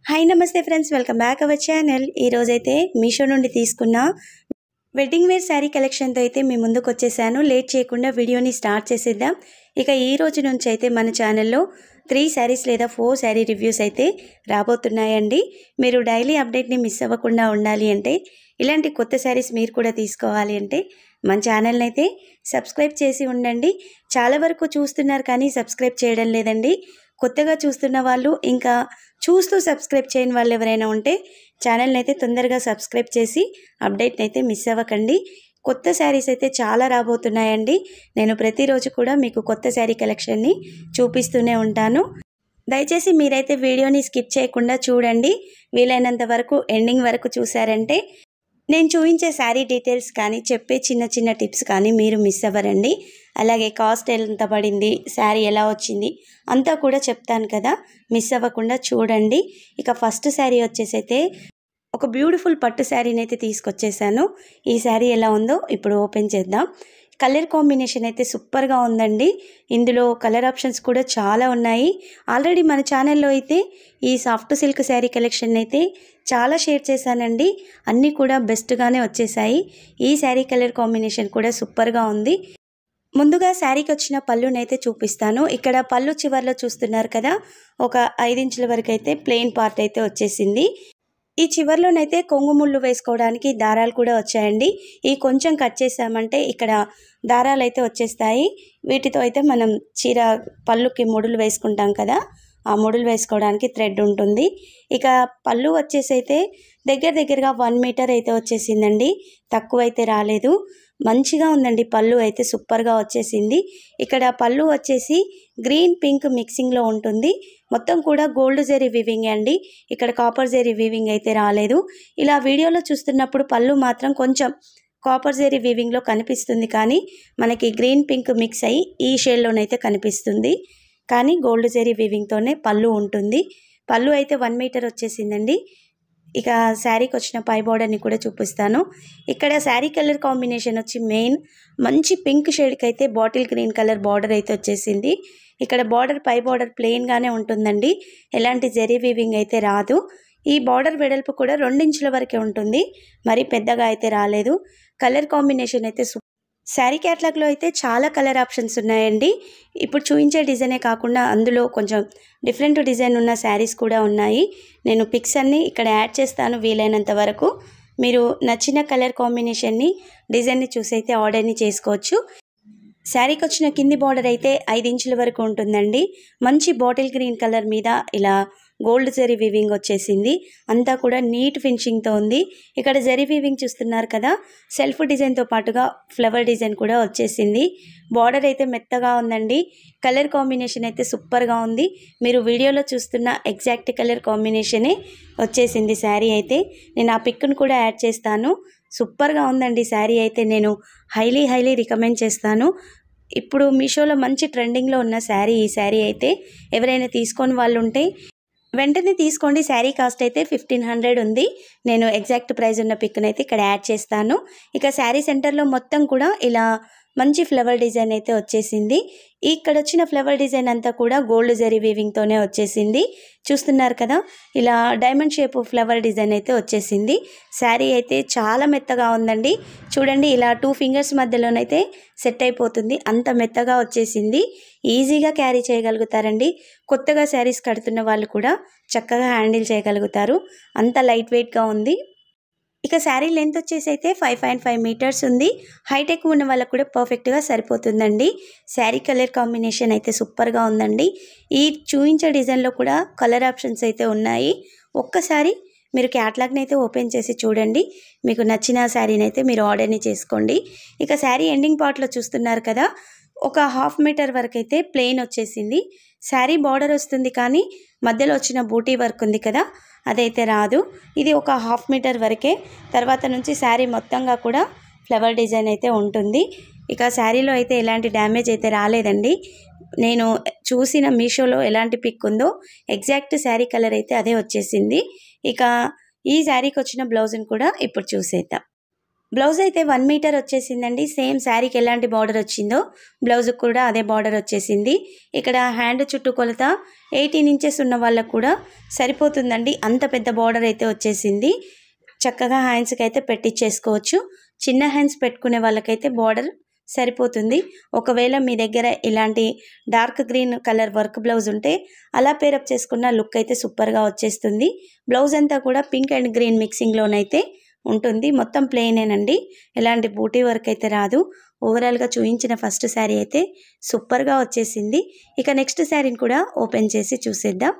Hi నమస్తే friends, welcome back our channel. ఈరోజైతే మీషో నుండి తీసుకున్న వెడ్డింగ్ వేర్ శారీ కలెక్షన్తో అయితే మీ ముందుకు వచ్చేసాను. లేట్ చేయకుండా వీడియోని స్టార్ట్ చేసేద్దాం. ఇక ఈ రోజు నుంచి అయితే మన ఛానల్లో 3 శారీస్ లేదా 4 శారీ రివ్యూస్ అయితే రాబోతున్నాయండి. మీరు డైలీ అప్డేట్ని మిస్ అవ్వకుండా ఉండాలి అంటే, ఇలాంటి కొత్త శారీస్ మీరు కూడా తీసుకోవాలి అంటే మన ఛానల్ని అయితే సబ్స్క్రైబ్ చేసి ఉండండి. చాలా వరకు చూస్తున్నారు కానీ సబ్స్క్రైబ్ చేయడం లేదండి. కొత్తగా చూస్తున్న వాళ్ళు, ఇంకా చూస్తూ సబ్స్క్రైబ్ చేయని వాళ్ళు ఎవరైనా ఉంటే ఛానల్ని అయితే తొందరగా సబ్స్క్రైబ్ చేసి అప్డేట్ని అయితే మిస్ అవ్వకండి. కొత్త శారీస్ అయితే చాలా రాబోతున్నాయండి. నేను ప్రతిరోజు కూడా మీకు కొత్త శారీ కలెక్షన్ని చూపిస్తూనే ఉంటాను. దయచేసి మీరైతే వీడియోని స్కిప్ చేయకుండా చూడండి. వీలైనంత వరకు ఎండింగ్ వరకు చూసారంటే నేను చూపించే శారీ డీటెయిల్స్ కానీ, చెప్పే చిన్న చిన్న టిప్స్ కానీ మీరు మిస్ అవ్వరండి. అలాగే కాస్ట్ ఎంత పడింది, శారీ ఎలా వచ్చింది అంతా కూడా చెప్తాను కదా, మిస్ అవ్వకుండా చూడండి. ఇక ఫస్ట్ శారీ వచ్చేసి అయితే ఒక బ్యూటిఫుల్ పట్టు శారీని అయితే తీసుకొచ్చేసాను. ఈ శారీ ఎలా ఉందో ఇప్పుడు ఓపెన్ చేద్దాం. కలర్ కాంబినేషన్ అయితే సూపర్గా ఉందండి. ఇందులో కలర్ ఆప్షన్స్ కూడా చాలా ఉన్నాయి. ఆల్రెడీ మన ఛానల్లో అయితే ఈ సాఫ్ట్ సిల్క్ శారీ కలెక్షన్ అయితే చాలా షేర్ చేశానండి. అన్నీ కూడా బెస్ట్గానే వచ్చేసాయి. ఈ శారీ కలర్ కాంబినేషన్ కూడా సూపర్గా ఉంది. ముందుగా శారీకి వచ్చిన పళ్ళునైతే చూపిస్తాను. ఇక్కడ పళ్ళు చివర్లో చూస్తున్నారు కదా, ఒక 5 ఇంచుల వరకు అయితే ప్లెయిన్ పార్ట్ అయితే వచ్చేసింది. ఈ చివర్లోనైతే కొంగు ముళ్ళు వేసుకోవడానికి దారాలు కూడా వచ్చాయండి. ఈ కొంచెం కట్ చేసామంటే ఇక్కడ దారాలు అయితే వచ్చేస్తాయి. వీటితో అయితే మనం చీర పళ్ళుకి ముడులు వేసుకుంటాం కదా, ఆ ముడులు వేసుకోవడానికి థ్రెడ్ ఉంటుంది. ఇక పళ్ళు వచ్చేసి అయితే దగ్గరగా 1 మీటర్ అయితే వచ్చేసిందండి. తక్కువ అయితే రాలేదు. మంచిగా ఉందండి. పళ్ళు అయితే సూపర్గా వచ్చేసింది. ఇక్కడ పళ్ళు వచ్చేసి గ్రీన్ పింక్ మిక్సింగ్లో ఉంటుంది. మొత్తం కూడా గోల్డ్ జరీ వీవింగ్ అండి. ఇక్కడ కాపర్ జరీ వీవింగ్ అయితే రాలేదు. ఇలా వీడియోలో చూస్తున్నప్పుడు పళ్ళు మాత్రం కొంచెం కాపర్ జరీ వీవింగ్లో కనిపిస్తుంది, కానీ మనకి గ్రీన్ పింక్ మిక్స్ అయ్యి ఈ షేడ్లోనైతే కనిపిస్తుంది. కానీ గోల్డ్ జరీ వీవింగ్తోనే పళ్ళు ఉంటుంది. పళ్ళు అయితే 1 మీటర్ వచ్చేసిందండి. ఇక శారీకి వచ్చిన పై బార్డర్ని కూడా చూపిస్తాను. ఇక్కడ శారీ కలర్ కాంబినేషన్ వచ్చి మెయిన్ మంచి పింక్ షేడ్కి అయితే బాటిల్ గ్రీన్ కలర్ బార్డర్ అయితే వచ్చేసింది. ఇక్కడ బార్డర్ పై బార్డర్ ప్లెయిన్గానే ఉంటుందండి. ఎలాంటి జరీ వీవింగ్ అయితే రాదు. ఈ బార్డర్ వెడల్పు కూడా 2 ఇంచుల వరకే ఉంటుంది. మరి పెద్దగా అయితే రాలేదు. కలర్ కాంబినేషన్ అయితే శారీ క్యాట్లాగ్లో అయితే చాలా కలర్ ఆప్షన్స్ ఉన్నాయండి. ఇప్పుడు చూపించే డిజైనే కాకుండా అందులో కొంచెం డిఫరెంట్ డిజైన్ ఉన్న శారీస్ కూడా ఉన్నాయి. నేను పిక్స్ అన్నీ ఇక్కడ యాడ్ చేస్తాను వీలైనంత వరకు. మీరు నచ్చిన కలర్ కాంబినేషన్ని, డిజైన్ని చూసి అయితే ఆర్డర్ని చేసుకోవచ్చు. శారీకి వచ్చిన కింది బార్డర్ అయితే 5 ఇంచుల వరకు ఉంటుందండి. మంచి బాటిల్ గ్రీన్ కలర్ మీద ఇలా గోల్డ్ జరీ వీవింగ్ వచ్చేసింది. అంతా కూడా నీట్ ఫినిషింగ్తో ఉంది. ఇక్కడ జరీ వీవింగ్ చూస్తున్నారు కదా, సెల్ఫ్ డిజైన్తో పాటుగా ఫ్లవర్ డిజైన్ కూడా వచ్చేసింది. బార్డర్ అయితే మెత్తగా ఉందండి. కలర్ కాంబినేషన్ అయితే సూపర్గా ఉంది. మీరు వీడియోలో చూస్తున్న ఎగ్జాక్ట్ కలర్ కాంబినేషనే వచ్చేసింది శారీ అయితే. నేను ఆ పిక్ను కూడా యాడ్ చేస్తాను. సూపర్గా ఉందండి శారీ అయితే. నేను హైలీ రికమెండ్ చేస్తాను. ఇప్పుడు మీషోలో మంచి ట్రెండింగ్లో ఉన్న శారీ ఈ శారీ అయితే. ఎవరైనా తీసుకొని వాళ్ళు ఉంటే వెంటనే తీసుకోండి. శారీ కాస్ట్ అయితే 1500 ఉంది. నేను ఎగ్జాక్ట్ ప్రైస్ ఉన్న పిక్ని అయితే ఇక్కడ యాడ్ చేస్తాను. ఇక శారీ సెంటర్లో మొత్తం కూడా ఇలా మంచి ఫ్లవర్ డిజైన్ అయితే వచ్చేసింది. ఇక్కడ వచ్చిన ఫ్లవర్ డిజైన్ అంతా కూడా గోల్డ్ జరీ వీవింగ్తోనే వచ్చేసింది. చూస్తున్నారు కదా, ఇలా డైమండ్ షేప్ ఫ్లవర్ డిజైన్ అయితే వచ్చేసింది. శారీ అయితే చాలా మెత్తగా ఉందండి. చూడండి, ఇలా 2 ఫింగర్స్ మధ్యలోనైతే సెట్ అయిపోతుంది. అంత మెత్తగా వచ్చేసింది. ఈజీగా క్యారీ చేయగలుగుతారండి. కొత్తగా శారీస్ కడుతున్న వాళ్ళు కూడా చక్కగా హ్యాండిల్ చేయగలుగుతారు. అంత లైట్ వెయిట్గా ఉంది. ఇక శారీ లెంత్ వచ్చేసి అయితే 5.5 మీటర్స్ ఉంది. హైట్ ఎక్కువ ఉన్న వాళ్ళకు కూడా పర్ఫెక్ట్గా సరిపోతుందండి. శారీ కలర్ కాంబినేషన్ అయితే సూపర్గా ఉందండి. ఈ చూపించే డిజైన్లో కూడా కలర్ ఆప్షన్స్ అయితే ఉన్నాయి. ఒక్కసారి మీరు క్యాట్లాగ్ని అయితే ఓపెన్ చేసి చూడండి. మీకు నచ్చిన శారీని అయితే మీరు ఆర్డర్ని చేసుకోండి. ఇక శారీ ఎండింగ్ పార్ట్లో చూస్తున్నారు కదా, ఒక 1/2 మీటర్ వరకు అయితే ప్లెయిన్ వచ్చేసింది. శారీ బార్డర్ వస్తుంది, కానీ మధ్యలో వచ్చిన బూటీ వర్క్ ఉంది కదా, అదైతే రాదు. ఇది ఒక 1/2 మీటర్ వరకే. తర్వాత నుంచి శారీ మొత్తంగా కూడా ఫ్లవర్ డిజైన్ అయితే ఉంటుంది. ఇక శారీలో అయితే ఎలాంటి డ్యామేజ్ అయితే రాలేదండి. నేను చూసిన మీషోలో ఎలాంటి పిక్ ఉందో ఎగ్జాక్ట్ శారీ కలర్ అయితే అదే వచ్చేసింది. ఇక ఈ శారీకి వచ్చిన బ్లౌజ్ని కూడా ఇప్పుడు చూసేద్దాం. బ్లౌజ్ అయితే 1 మీటర్ వచ్చేసిందండి. సేమ్ శారీకి ఎలాంటి బార్డర్ వచ్చిందో బ్లౌజ్కి కూడా అదే బార్డర్ వచ్చేసింది. ఇక్కడ హ్యాండ్ చుట్టూ కొలత 18 ఇంచెస్ ఉన్న వాళ్ళకు కూడా సరిపోతుందండి. అంత పెద్ద బార్డర్ అయితే వచ్చేసింది. చక్కగా హ్యాండ్స్కి అయితే పెట్టించేసుకోవచ్చు. చిన్న హ్యాండ్స్ పెట్టుకునే వాళ్ళకైతే బార్డర్ సరిపోతుంది. ఒకవేళ మీ దగ్గర ఇలాంటి dark green colour work blouse ఉంటే అలా పేరప్ చేసుకున్న లుక్ అయితే సూపర్గా వచ్చేస్తుంది. బ్లౌజ్ అంతా కూడా పింక్ అండ్ గ్రీన్ మిక్సింగ్లోనైతే ఉంటుంది. మొత్తం ప్లెయినేనండి, ఎలాంటి బూటీ వర్క్ అయితే రాదు. ఓవరాల్గా చూపించిన ఫస్ట్ శారీ అయితే సూపర్గా వచ్చేసింది. ఇక నెక్స్ట్ శారీని కూడా ఓపెన్ చేసి చూసేద్దాం.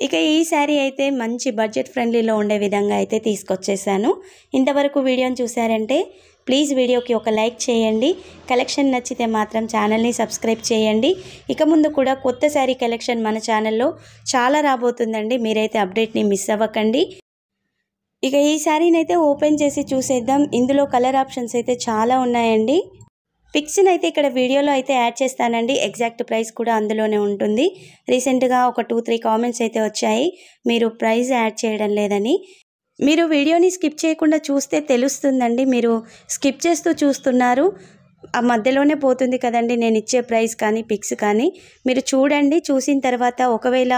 ఇక ఈ శారీ అయితే మంచి బడ్జెట్ ఫ్రెండ్లీలో ఉండే విధంగా అయితే తీసుకొచ్చేసాను. ఇంతవరకు వీడియోని చూసారంటే ప్లీజ్ వీడియోకి ఒక లైక్ చేయండి. కలెక్షన్ నచ్చితే మాత్రం ఛానల్ని సబ్స్క్రైబ్ చేయండి. ఇక ముందు కూడా కొత్త శారీ కలెక్షన్ మన ఛానల్లో చాలా రాబోతుందండి. మీరైతే అప్డేట్ని మిస్ అవ్వకండి. ఇక ఈ శారీని అయితే ఓపెన్ చేసి చూసేద్దాం. ఇందులో కలర్ ఆప్షన్స్ అయితే చాలా ఉన్నాయండి. పిక్స్ని అయితే ఇక్కడ వీడియోలో అయితే యాడ్ చేస్తానండి. ఎగ్జాక్ట్ ప్రైస్ కూడా అందులోనే ఉంటుంది. రీసెంట్గా ఒక 2-3 కామెంట్స్ అయితే వచ్చాయి, మీరు ప్రైస్ యాడ్ చేయడం లేదని. మీరు వీడియోని స్కిప్ చేయకుండా చూస్తే తెలుస్తుందండి. మీరు స్కిప్ చేస్తూ చూస్తున్నారు, ఆ మధ్యలోనే పోతుంది కదండి నేను ఇచ్చే ప్రైస్ కానీ పిక్స్ కానీ. మీరు చూడండి, చూసిన తర్వాత ఒకవేళ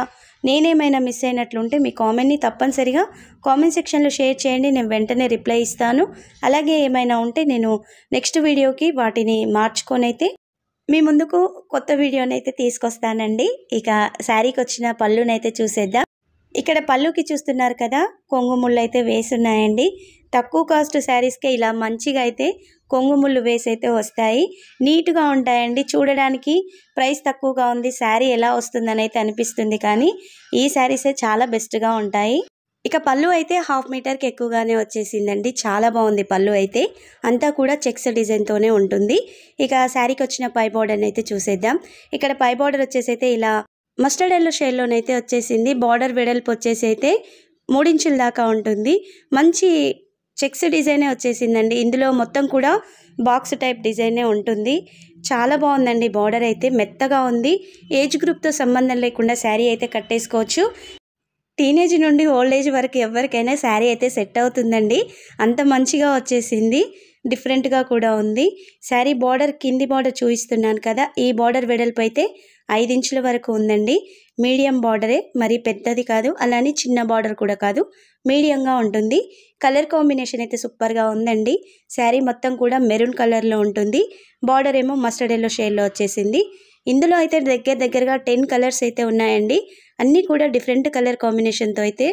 నేనేమైనా మిస్ అయినట్లుంటే మీ కామెంట్ని తప్పనిసరిగా కామెంట్ సెక్షన్లో షేర్ చేయండి. నేను వెంటనే రిప్లై ఇస్తాను. అలాగే ఏమైనా ఉంటే నేను నెక్స్ట్ వీడియోకి వాటిని మార్చుకొని అయితే మీ ముందుకు కొత్త వీడియోనైతే తీసుకొస్తానండి. ఇక శారీకి వచ్చిన పళ్ళునైతే చూసేద్దాం. ఇక్కడ పళ్ళుకి చూస్తున్నారు కదా, కొంగు ముళ్ళు అయితే వేసున్నాయండి. తక్కువ కాస్ట్ శారీస్కే ఇలా మంచిగా అయితే కొంగు ముళ్ళు వేసి అయితే వస్తాయి. నీట్గా ఉంటాయండి. చూడడానికి ప్రైస్ తక్కువగా ఉంది, శారీ ఎలా వస్తుందని అయితే అనిపిస్తుంది, కానీ ఈ శారీసే చాలా బెస్ట్గా ఉంటాయి. ఇక పళ్ళు అయితే 1/2 మీటర్కి ఎక్కువగానే వచ్చేసిందండి. చాలా బాగుంది పళ్ళు అయితే. అంతా కూడా చెక్స్ డిజైన్తోనే ఉంటుంది. ఇక శారీకి వచ్చిన పై బార్డర్ని అయితే చూసేద్దాం. ఇక్కడ పై బార్డర్ వచ్చేసి అయితే ఇలా మస్టర్డ్ ఎల్లో షేడ్లోనైతే వచ్చేసింది. బార్డర్ వెడల్పు వచ్చేసి అయితే 3 ఇంచుల దాకా ఉంటుంది. మంచి చెక్స్ డిజైనే వచ్చేసిందండి. ఇందులో మొత్తం కూడా బాక్స్ టైప్ డిజైనే ఉంటుంది. చాలా బాగుందండి. బార్డర్ అయితే మెత్తగా ఉంది. ఏజ్ గ్రూప్తో సంబంధం లేకుండా శారీ అయితే కట్టేసుకోవచ్చు. టీనేజ్ నుండి ఓల్డ్ ఏజ్ వరకు ఎవరికైనా శారీ అయితే సెట్ అవుతుందండి. అంత మంచిగా వచ్చేసింది. డిఫరెంట్గా కూడా ఉంది. శారీ బార్డర్ కింది బార్డర్ చూపిస్తున్నాను కదా, ఈ బార్డర్ వెడల్పు అయితే 5 ఇంచుల వరకు ఉందండి. మీడియం బార్డరే, మరి పెద్దది కాదు, అలానే చిన్న బార్డర్ కూడా కాదు, మీడియంగా ఉంటుంది. కలర్ కాంబినేషన్ అయితే సూపర్గా ఉందండి. శారీ మొత్తం కూడా మెరూన్ కలర్లో ఉంటుంది. బార్డర్ ఏమో మస్టర్డ్ ఎల్లో షేడ్లో వచ్చేసింది. ఇందులో అయితే దగ్గరగా 10 కలర్స్ అయితే ఉన్నాయండి. అన్నీ కూడా డిఫరెంట్ కలర్ కాంబినేషన్తో అయితే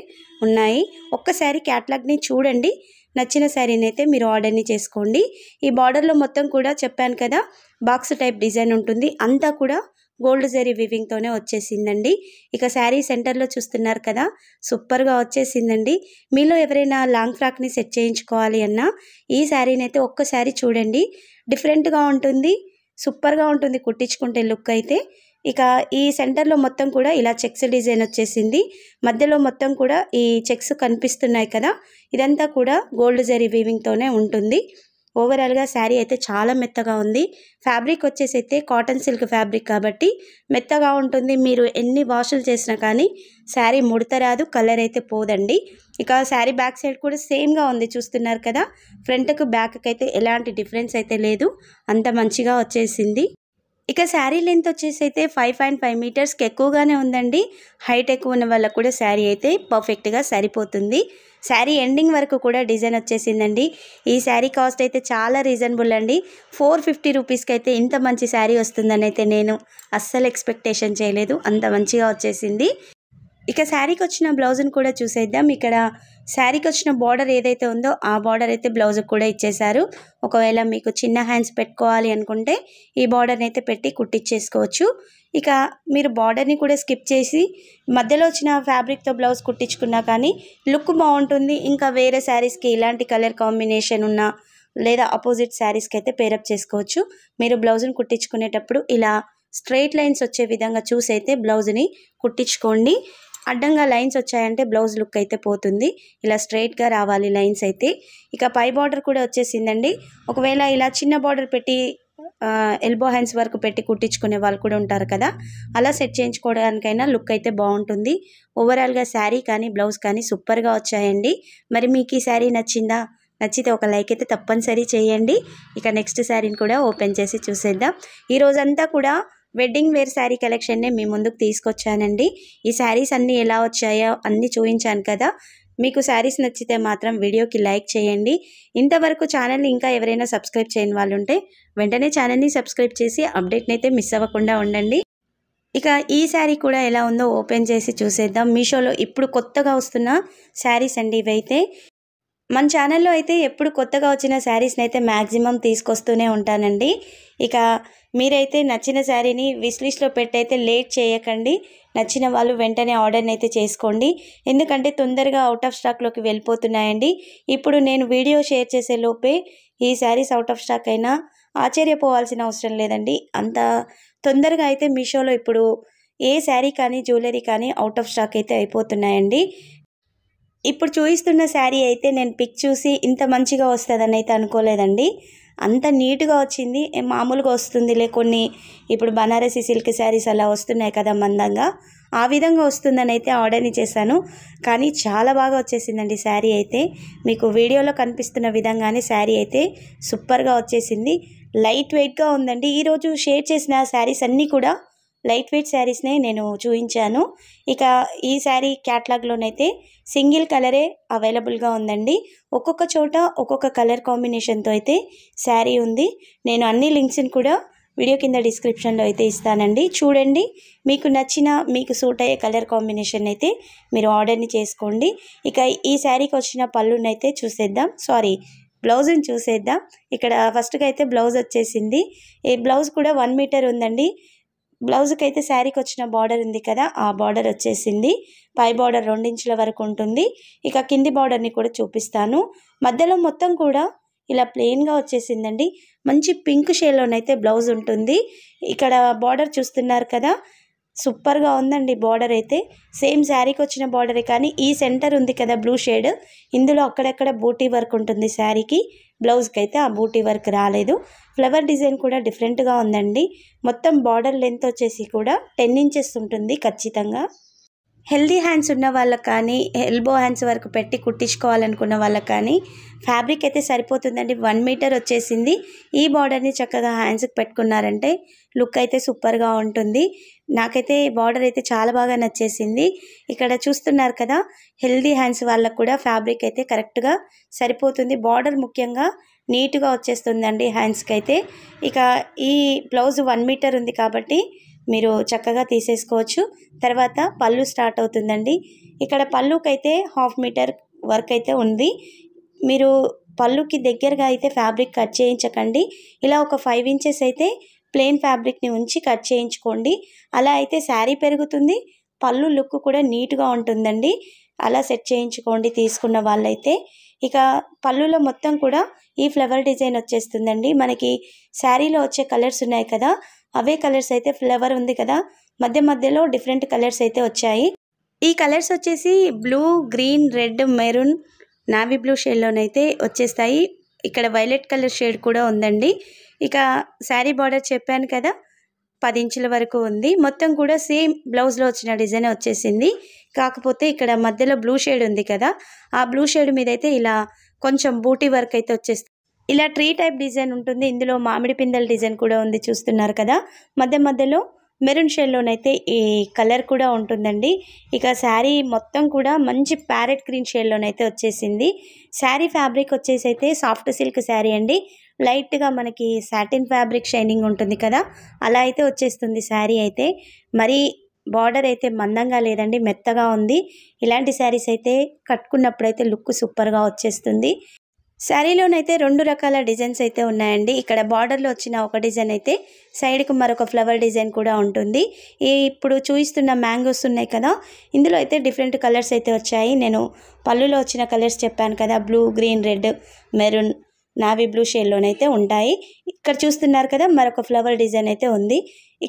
ఉన్నాయి. ఒక్కసారి క్యాటలాగ్ని చూడండి, నచ్చిన శారీని అయితే మీరు ఆర్డర్ని చేసుకోండి. ఈ బార్డర్లో మొత్తం కూడా చెప్పాను కదా బాక్స్ టైప్ డిజైన్ ఉంటుంది. అంతా కూడా గోల్డ్ జరీ వివింగ్తోనే వచ్చేసిందండి. ఇక శారీ సెంటర్లో చూస్తున్నారు కదా, సూపర్గా వచ్చేసిందండి. మీలో ఎవరైనా లాంగ్ ఫ్రాక్ని సెట్ చేయించుకోవాలి అన్నా ఈ శారీని అయితే ఒక్కసారి చూడండి. డిఫరెంట్గా ఉంటుంది, సూపర్గా ఉంటుంది కుట్టించుకుంటే లుక్ అయితే. ఇక ఈ సెంటర్లో మొత్తం కూడా ఇలా చెక్స్ డిజైన్ వచ్చేసింది. మధ్యలో మొత్తం కూడా ఈ చెక్స్ కనిపిస్తున్నాయి కదా, ఇదంతా కూడా గోల్డ్ జరీ వీవింగ్తోనే ఉంటుంది. ఓవరాల్గా శారీ అయితే చాలా మెత్తగా ఉంది. ఫ్యాబ్రిక్ వచ్చేసి అయితే కాటన్ సిల్క్ ఫ్యాబ్రిక్ కాబట్టి మెత్తగా ఉంటుంది. మీరు ఎన్ని వాషులు చేసినా కానీ శారీ ముడత రాదు, కలర్ అయితే పోదండి. ఇక శారీ బ్యాక్ సైడ్ కూడా సేమ్గా ఉంది, చూస్తున్నారు కదా. ఫ్రంట్కు బ్యాక్కి అయితే ఎలాంటి డిఫరెన్స్ అయితే లేదు, అంత మంచిగా వచ్చేసింది. ఇక శారీ లెంత్ వచ్చేసి అయితే 5.5 మీటర్స్కి ఎక్కువగానే ఉందండి. హైట్ ఎక్కువ ఉన్న వాళ్ళకు కూడా శారీ అయితే పర్ఫెక్ట్గా సరిపోతుంది. శారీ ఎండింగ్ వరకు కూడా డిజైన్ వచ్చేసిందండి. ఈ శారీ కాస్ట్ అయితే చాలా రీజనబుల్ అండి. 450 రూపీస్కి అయితే ఇంత మంచి శారీ వస్తుందని అయితే నేను అస్సలు ఎక్స్పెక్టేషన్ చేయలేదు, అంత మంచిగా వచ్చేసింది. ఇక శారీకి వచ్చిన బ్లౌజ్ని కూడా చూసేద్దాం. ఇక్కడ శారీకి వచ్చిన బార్డర్ ఏదైతే ఉందో ఆ బార్డర్ అయితే బ్లౌజ్కి కూడా ఇచ్చేశారు. ఒకవేళ మీకు చిన్న హ్యాండ్స్ పెట్టుకోవాలి అనుకుంటే ఈ బార్డర్ని అయితే పెట్టి కుట్టించేసుకోవచ్చు. ఇక మీరు బార్డర్ని కూడా స్కిప్ చేసి మధ్యలో వచ్చిన ఫ్యాబ్రిక్తో బ్లౌజ్ కుట్టించుకున్నా కానీ లుక్ బాగుంటుంది. ఇంకా వేరే శారీస్కి ఇలాంటి కలర్ కాంబినేషన్ ఉన్న లేదా ఆపోజిట్ శారీస్కి అయితే పేరప్ చేసుకోవచ్చు. మీరు బ్లౌజ్ని కుట్టించుకునేటప్పుడు ఇలా స్ట్రైట్ లైన్స్ వచ్చే విధంగా చూసి అయితే బ్లౌజ్ని కుట్టించుకోండి. అడ్డంగా లైన్స్ వచ్చాయంటే బ్లౌజ్ లుక్ అయితే పోతుంది. ఇలా స్ట్రైట్గా రావాలి లైన్స్ అయితే. ఇక పై బార్డర్ కూడా వచ్చేసిందండి. ఒకవేళ ఇలా చిన్న బార్డర్ పెట్టి ఎల్బో హ్యాండ్స్ వరకు పెట్టి కుట్టించుకునే వాళ్ళు కూడా ఉంటారు కదా, అలా సెట్ చేయించుకోవడానికైనా లుక్ అయితే బాగుంటుంది. ఓవరాల్గా శారీ కానీ బ్లౌజ్ కానీ సూపర్గా వచ్చాయండి. మరి మీకు ఈ శారీ నచ్చిందా? నచ్చితే ఒక లైక్ అయితే తప్పనిసరి చేయండి. ఇక నెక్స్ట్ శారీని కూడా ఓపెన్ చేసి చూసేద్దాం. ఈ రోజంతా కూడా వెడ్డింగ్ వేర్ శారీ కలెక్షన్నే మీ ముందుకు తీసుకొచ్చానండి. ఈ శారీస్ అన్నీ ఎలా వచ్చాయో అన్నీ చూపించాను కదా. మీకు శారీస్ నచ్చితే మాత్రం వీడియోకి లైక్ చేయండి. ఇంతవరకు ఛానల్ని ఇంకా ఎవరైనా సబ్స్క్రైబ్ చేయని వాళ్ళు ఉంటే వెంటనే ఛానల్ని సబ్స్క్రైబ్ చేసి అప్డేట్ని అయితే మిస్ అవ్వకుండా ఉండండి. ఇక ఈ శారీ కూడా ఎలా ఉందో ఓపెన్ చేసి చూసేద్దాం. మీషోలో ఇప్పుడు కొత్తగా వస్తున్న శారీస్ అండి ఇవైతే. మన ఛానల్లో అయితే ఎప్పుడు కొత్తగా వచ్చిన శారీస్ని అయితే మ్యాక్సిమం తీసుకొస్తూనే ఉంటానండి. ఇక మీరైతే నచ్చిన శారీని విష్ లిస్ట్లో పెట్టయితే లేట్ చేయకండి. నచ్చిన వాళ్ళు వెంటనే ఆర్డర్ని అయితే చేసుకోండి. ఎందుకంటే తొందరగా అవుట్ ఆఫ్ స్టాక్లోకి వెళ్ళిపోతున్నాయండి. ఇప్పుడు నేను వీడియో షేర్ చేసే లోపే ఈ శారీస్ అవుట్ ఆఫ్ స్టాక్ అయినా ఆశ్చర్యపోవాల్సిన అవసరం లేదండి. అంత తొందరగా అయితే మీషోలో ఇప్పుడు ఏ శారీ కానీ జ్యువెలరీ కానీ అవుట్ ఆఫ్ స్టాక్ అయితే అయిపోతున్నాయండి. ఇప్పుడు చూపిస్తున్న శారీ అయితే నేను పిక్ చూసి ఇంత మంచిగా వస్తుందని అయితే అనుకోలేదండి. అంత నీట్గా వచ్చింది. మామూలుగా వస్తుందిలే కొన్ని ఇప్పుడు బనారసి సిల్క్ శారీస్ అలా వస్తున్నాయి కదా మందంగా, ఆ విధంగా వస్తుందని అయితే ఆర్డర్ని చేశాను. కానీ చాలా బాగా వచ్చేసిందండి శారీ అయితే. మీకు వీడియోలో కనిపిస్తున్న విధంగానే శారీ అయితే సూపర్గా వచ్చేసింది. లైట్ వెయిట్గా ఉందండి. ఈరోజు షేర్ చేసిన శారీస్ అన్నీ కూడా లైట్ వెయిట్ శారీస్నే నేను చూపించాను. ఇక ఈ శారీ క్యాటలాగ్లోనైతే సింగిల్ కలరే అవైలబుల్గా ఉందండి. ఒక్కొక్క చోట ఒక్కొక్క కలర్ కాంబినేషన్తో అయితే శారీ ఉంది. నేను అన్ని లింక్స్ని కూడా వీడియో కింద డిస్క్రిప్షన్లో అయితే ఇస్తానండి. చూడండి, మీకు నచ్చిన మీకు సూట్ అయ్యే కలర్ కాంబినేషన్ అయితే మీరు ఆర్డర్ని చేసుకోండి. ఇక ఈ శారీకి వచ్చిన పళ్ళునైతే చూసేద్దాం. బ్లౌజ్ని చూసేద్దాం. ఇక్కడ ఫస్ట్గా అయితే బ్లౌజ్ వచ్చేసింది. ఈ బ్లౌజ్ కూడా 1 మీటర్ ఉందండి. బ్లౌజ్కి అయితే శారీకి వచ్చిన బార్డర్ ఉంది కదా, ఆ బార్డర్ వచ్చేసింది. పై బార్డర్ 2 ఇంచుల వరకు ఉంటుంది. ఇక కింది బార్డర్ని కూడా చూపిస్తాను. మధ్యలో మొత్తం కూడా ఇలా ప్లెయిన్గా వచ్చేసిందండి. మంచి పింక్ షేడ్లోనైతే బ్లౌజ్ ఉంటుంది. ఇక్కడ బార్డర్ చూస్తున్నారు కదా, సూపర్గా ఉందండి. బార్డర్ అయితే సేమ్ శారీకి వచ్చిన బార్డరే, కానీ ఈ సెంటర్ ఉంది కదా బ్లూ షేడ్, ఇందులో అక్కడక్కడ బూటీ వర్క్ ఉంటుంది శారీకి. బ్లౌజ్కి అయితే ఆ బూటీ వర్క్ రాలేదు. ఫ్లవర్ డిజైన్ కూడా డిఫరెంట్గా ఉందండి. మొత్తం బార్డర్ లెంత్ వచ్చేసి కూడా 10 ఇంచెస్ ఉంటుంది ఖచ్చితంగా. హెల్దీ హ్యాండ్స్ ఉన్న వాళ్ళకి కానీ ఎల్బో హ్యాండ్స్ వరకు పెట్టి కుట్టించుకోవాలనుకున్న వాళ్ళకి కానీ ఫ్యాబ్రిక్ అయితే సరిపోతుందండి. 1 మీటర్ వచ్చేసింది. ఈ బార్డర్ని చక్కగా హ్యాండ్స్కి పెట్టుకున్నారంటే లుక్ అయితే సూపర్గా ఉంటుంది. నాకైతే బార్డర్ అయితే చాలా బాగా నచ్చేసింది. ఇక్కడ చూస్తున్నారు కదా, హెల్దీ హ్యాండ్స్ వాళ్ళకు కూడా ఫ్యాబ్రిక్ అయితే కరెక్ట్గా సరిపోతుంది. బార్డర్ ముఖ్యంగా నీట్గా వచ్చేస్తుందండి హ్యాండ్స్కి అయితే. ఇక ఈ బ్లౌజ్ 1 మీటర్ ఉంది కాబట్టి మీరు చక్కగా తీసేసుకోవచ్చు. తర్వాత పళ్ళు స్టార్ట్ అవుతుందండి. ఇక్కడ పళ్ళుకైతే 1/2 మీటర్ వర్క్ అయితే ఉంది. మీరు పళ్ళుకి దగ్గరగా అయితే ఫ్యాబ్రిక్ కట్ చేయించకండి. ఇలా ఒక 5 ఇంచెస్ అయితే ప్లెయిన్ ఫ్యాబ్రిక్ని ఉంచి కట్ చేయించుకోండి. అలా అయితే శారీ పెరుగుతుంది, పళ్ళు లుక్ కూడా నీట్గా ఉంటుందండి. అలా సెట్ చేయించుకోండి తీసుకున్న వాళ్ళైతే. ఇక పళ్ళులో మొత్తం కూడా ఈ ఫ్లవర్ డిజైన్ వచ్చేస్తుందండి. మనకి శారీలో వచ్చే కలర్స్ ఉన్నాయి కదా, అవే కలర్స్ అయితే ఫ్లవర్ ఉంది కదా, మధ్య మధ్యలో డిఫరెంట్ కలర్స్ అయితే వచ్చాయి. ఈ కలర్స్ వచ్చేసి blue, green, red, maroon, navy blue షేడ్లోనైతే వచ్చేస్తాయి. ఇక్కడ వైలెట్ కలర్ షేడ్ కూడా ఉందండి. ఇక శారీ బార్డర్ చెప్పాను కదా, 10 ఇంచుల వరకు ఉంది. మొత్తం కూడా సేమ్ బ్లౌజ్లో వచ్చిన డిజైన్ వచ్చేసింది. కాకపోతే ఇక్కడ మధ్యలో బ్లూ షేడ్ ఉంది కదా, ఆ బ్లూ షేడ్ మీద అయితే ఇలా కొంచెం బూటీ వర్క్ అయితే వచ్చేస్తుంది. ఇలా ట్రీ టైప్ డిజైన్ ఉంటుంది. ఇందులో మామిడి పిందెల డిజైన్ కూడా ఉంది, చూస్తున్నారు కదా. మధ్య మధ్యలో మెరూన్ షేడ్లోనైతే ఈ కలర్ కూడా ఉంటుందండి. ఇక శారీ మొత్తం కూడా మంచి ప్యారెట్ గ్రీన్ షేడ్లోనైతే వచ్చేసింది. శారీ ఫ్యాబ్రిక్ వచ్చేసి అయితే సాఫ్ట్ సిల్క్ శారీ అండి. లైట్గా మనకి సాటిన్ ఫ్యాబ్రిక్ షైనింగ్ ఉంటుంది కదా, అలా అయితే వచ్చేస్తుంది శారీ అయితే. మరి బార్డర్ అయితే మందంగా లేదండి, మెత్తగా ఉంది. ఇలాంటి శారీస్ అయితే కట్టుకున్నప్పుడైతే లుక్ సూపర్గా వచ్చేస్తుంది. శారీలోనైతే 2 రకాల డిజైన్స్ అయితే ఉన్నాయండి. ఇక్కడ బార్డర్లో వచ్చిన ఒక డిజైన్ అయితే సైడ్కి మరొక ఫ్లవర్ డిజైన్ కూడా ఉంటుంది. ఇప్పుడు చూపిస్తున్న మ్యాంగోస్ ఉన్నాయి కదా, ఇందులో అయితే డిఫరెంట్ కలర్స్ అయితే వచ్చాయి. నేను పళ్ళులో వచ్చిన కలర్స్ చెప్పాను కదా, blue, green, red, maroon, navy blue షేడ్లోనైతే ఉంటాయి. ఇక్కడ చూస్తున్నారు కదా, మరొక ఫ్లవర్ డిజైన్ అయితే ఉంది.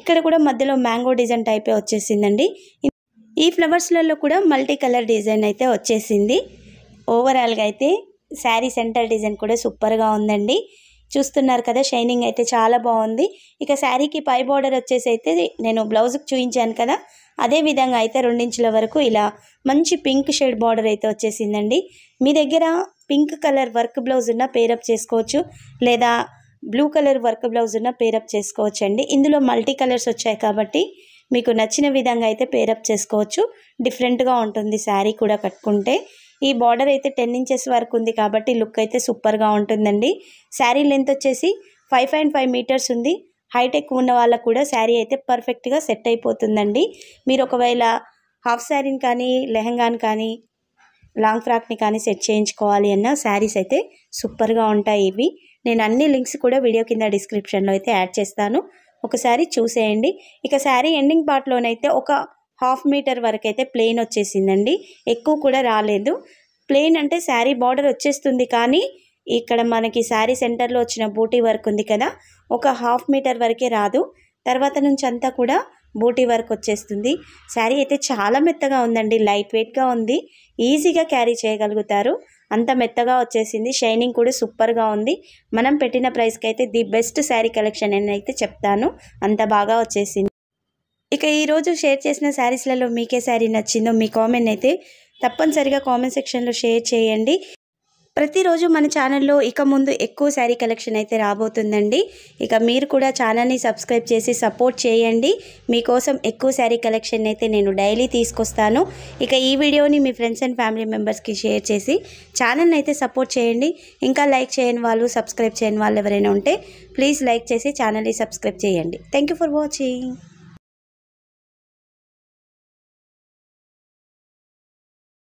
ఇక్కడ కూడా మధ్యలో మ్యాంగో డిజైన్ టైపే వచ్చేసిందండి. ఈ ఫ్లవర్స్లలో కూడా మల్టీ కలర్ డిజైన్ అయితే వచ్చేసింది. ఓవరాల్గా అయితే శారీ సెంటర్ డిజైన్ కూడా సూపర్గా ఉందండి. చూస్తున్నారు కదా, షైనింగ్ అయితే చాలా బాగుంది. ఇక శారీకి పై బార్డర్ వచ్చేసి అయితే నేను బ్లౌజ్కి చూపించాను కదా, అదే విధంగా అయితే 2 ఇంచుల వరకు ఇలా మంచి పింక్ షేడ్ బార్డర్ అయితే వచ్చేసిందండి. మీ దగ్గర పింక్ కలర్ వర్క్ బ్లౌజ్ ఉన్న పేరప్ చేసుకోవచ్చు, లేదా బ్లూ కలర్ వర్క్ బ్లౌజ్ ఉన్న పేరప్ చేసుకోవచ్చు అండి. ఇందులో మల్టీ కలర్స్ వచ్చాయి కాబట్టి మీకు నచ్చిన విధంగా అయితే పేరప్ చేసుకోవచ్చు. డిఫరెంట్గా ఉంటుంది శారీ కూడా కట్టుకుంటే. ఈ బార్డర్ అయితే 10 ఇంచెస్ వరకు ఉంది కాబట్టి లుక్ అయితే సూపర్గా ఉంటుందండి. శారీ లెంత్ వచ్చేసి 5.5 మీటర్స్ ఉంది. హైట్ ఎక్కువ ఉన్న వాళ్ళకు కూడా శారీ అయితే పర్ఫెక్ట్గా సెట్ అయిపోతుందండి. మీరు ఒకవేళ హాఫ్ శారీని కానీ, లెహంగాని కానీ, లాంగ్ ఫ్రాక్ని కానీ సెట్ చేయించుకోవాలి అన్న శారీస్ అయితే సూపర్గా ఉంటాయి ఇవి. నేను అన్ని లింక్స్ కూడా వీడియో కింద డిస్క్రిప్షన్లో అయితే యాడ్ చేస్తాను, ఒకసారి చూసేయండి. ఇక శారీ ఎండింగ్ పార్ట్లోనైతే ఒక 1/2 మీటర్ వరకు అయితే ప్లెయిన్ వచ్చేసిందండి, ఎక్కువ కూడా రాలేదు. ప్లెయిన్ అంటే శారీ బార్డర్ వచ్చేస్తుంది, కానీ ఇక్కడ మనకి శారీ సెంటర్లో వచ్చిన బూటీ వర్క్ ఉంది కదా, ఒక 1/2 మీటర్ వరకే రాదు. తర్వాత నుంచి అంతా కూడా బూటీ వర్క్ వచ్చేస్తుంది. శారీ అయితే చాలా మెత్తగా ఉందండి, లైట్ వెయిట్గా ఉంది, ఈజీగా క్యారీ చేయగలుగుతారు, అంత మెత్తగా వచ్చేసింది. షైనింగ్ కూడా సూపర్గా ఉంది. మనం పెట్టిన ప్రైస్కి అయితే ది బెస్ట్ శారీ కలెక్షన్ అని అయితే చెప్తాను, అంత బాగా వచ్చేసింది. ఇక ఈరోజు షేర్ చేసిన శారీస్లలో మీకే శారీ నచ్చిందో మీ కామెంట్ అయితే తప్పనిసరిగా కామెంట్ సెక్షన్లో షేర్ చేయండి. ప్రతిరోజు మన ఛానల్లో ఇక ముందు ఎక్కువ శారీ కలెక్షన్ అయితే రాబోతుందండి. ఇక మీరు కూడా ఛానల్ని సబ్స్క్రైబ్ చేసి సపోర్ట్ చేయండి. మీకోసం ఎక్కువ శారీ కలెక్షన్ అయితే నేను డైలీ తీసుకొస్తాను. ఇక ఈ వీడియోని మీ ఫ్రెండ్స్ అండ్ ఫ్యామిలీ మెంబర్స్కి షేర్ చేసి ఛానల్ని అయితే సపోర్ట్ చేయండి. ఇంకా లైక్ చేయని వాళ్ళు, సబ్స్క్రైబ్ చేయని వాళ్ళు ఎవరైనా ఉంటే ప్లీజ్ లైక్ చేసి ఛానల్ని సబ్స్క్రైబ్ చేయండి. Thank you for watching.